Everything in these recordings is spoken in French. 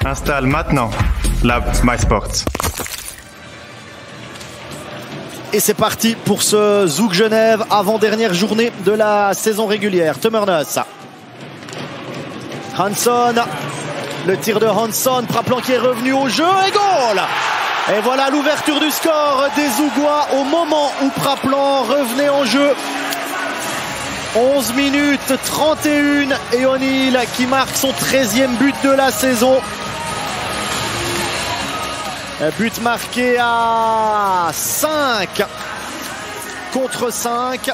Installe maintenant l'app MySports. Et c'est parti pour ce Zouk Genève avant-dernière journée de la saison régulière. Temernes. Hansson. Le tir de Hansson. Praplan qui est revenu au jeu et goal. Et voilà l'ouverture du score des Zougois au moment où Praplan revenait en jeu. 11 minutes 31 et O'Neill qui marque son 13e but de la saison. Un but marqué à 5 contre 5.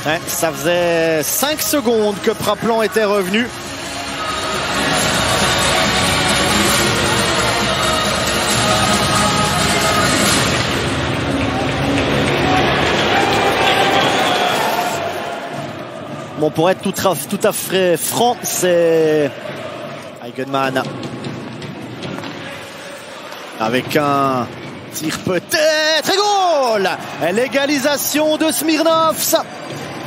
Ouais, ça faisait 5 secondes que Praplan était revenu. Bon, pour être tout à fait franc, c'est Eigenmann avec un tir peut-être et goal. L'égalisation de Smirnovs.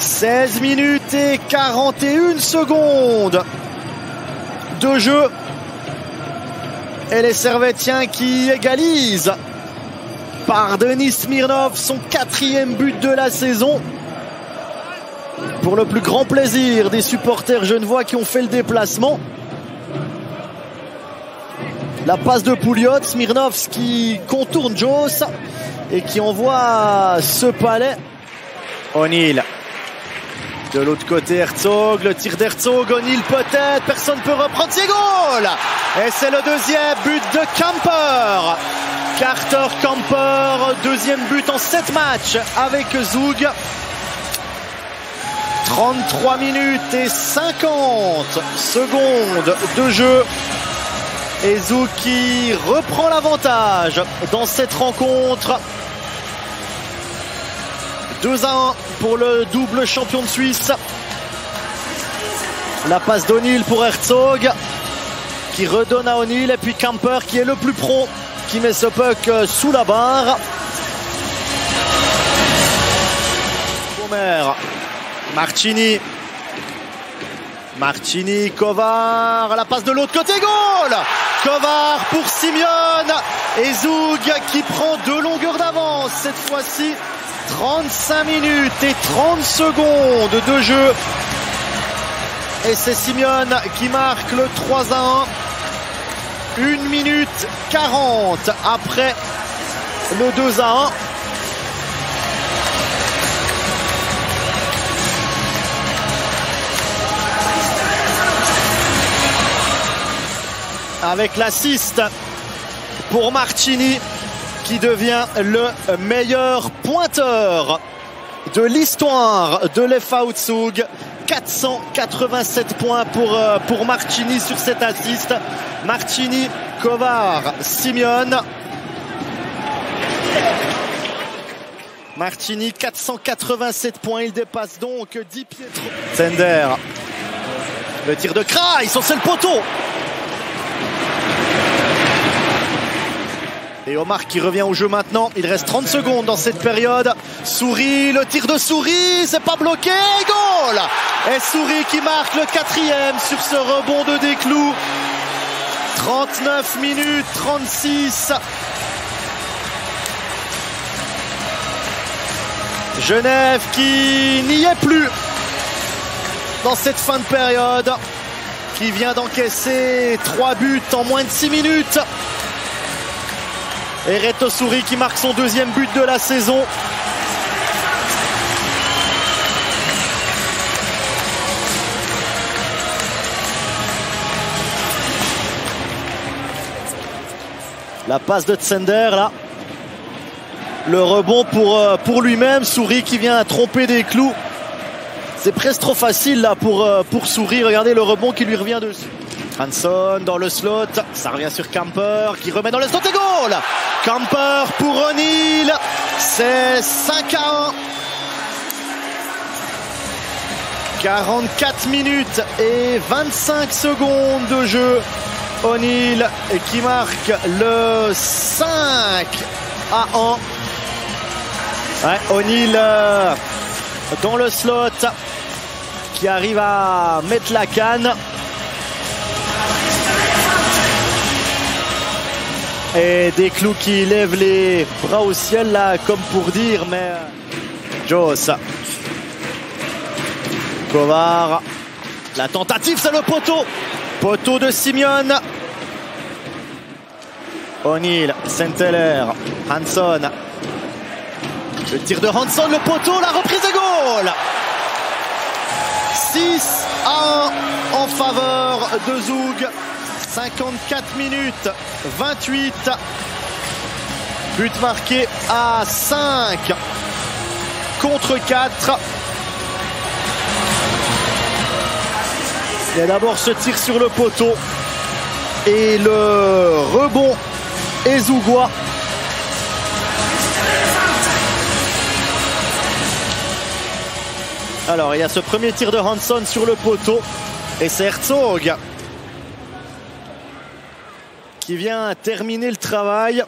16 minutes et 41 secondes de jeu. Et les Servétiens qui égalisent par Denis Smirnov, son 4e but de la saison. Pour le plus grand plaisir des supporters genevois qui ont fait le déplacement. La passe de Pouliot, Smirnovs qui contourne Joss et qui envoie ce palais. O'Neill. De l'autre côté, Herzog, le tir d'Herzog, O'Neill peut-être, personne ne peut reprendre ses goals. Et c'est le 2e but de Camper. Carter Camper, 2e but en 7 matchs avec Zoug. 33 minutes et 50 secondes de jeu. Et Zoug qui reprend l'avantage dans cette rencontre. 2-1 pour le double champion de Suisse. La passe d'O'Neill pour Herzog qui redonne à O'Neill et puis Camper qui est le plus prompt qui met ce puck sous la barre. Omer. Martini, Kovar, la passe de l'autre côté, goal. Kovar pour Simeone et Zoug qui prend 2 longueurs d'avance cette fois-ci. 35 minutes et 30 secondes de jeu. Et c'est Simeone qui marque le 3-1. 1 minute 40 après le 2-1. Avec l'assist pour Martini qui devient le meilleur pointeur de l'histoire de l'FA Zoug. 487 points pour Martini sur cet assist. Martini, Kovar, Simeone. Martini, 487 points. Il dépasse donc Di Pietro. Sender. Le tir de Krai sur le poteau. Et Omar qui revient au jeu maintenant. Il reste 30 secondes dans cette période. Souris, le tir de Souris, c'est pas bloqué. Goal. Et Souris qui marque le 4e sur ce rebond de Desclous. 39 minutes 36. Genève qui n'y est plus dans cette fin de période. Qui vient d'encaisser 3 buts en moins de 6 minutes. Et Reto Souris qui marque son 2e but de la saison. La passe de Tsender là. Le rebond pour lui-même. Souris qui vient tromper Desclous. C'est presque trop facile là pour Souris. Regardez le rebond qui lui revient dessus. Hansson dans le slot, ça revient sur Camper qui remet dans le slot et goal. Camper pour O'Neill, c'est 5-1. 44 minutes et 25 secondes de jeu. O'Neill qui marque le 5-1. Ouais, O'Neill dans le slot. qui arrive à mettre la canne. Et Desclous qui lève les bras au ciel là, comme pour dire, mais Joss. Kovar. La tentative, c'est le poteau. Poteau de Simeone. O'Neill, Saint-Hilaire, Hanson. Le tir de Hanson, le poteau, la reprise de goal. 6-1 en faveur de Zug. 54 minutes 28. But marqué à 5 contre 4. Il y a d'abord ce tir sur le poteau et le rebond est zougois. Alors il y a ce premier tir de Hanson sur le poteau et c'est Herzog qui vient terminer le travail.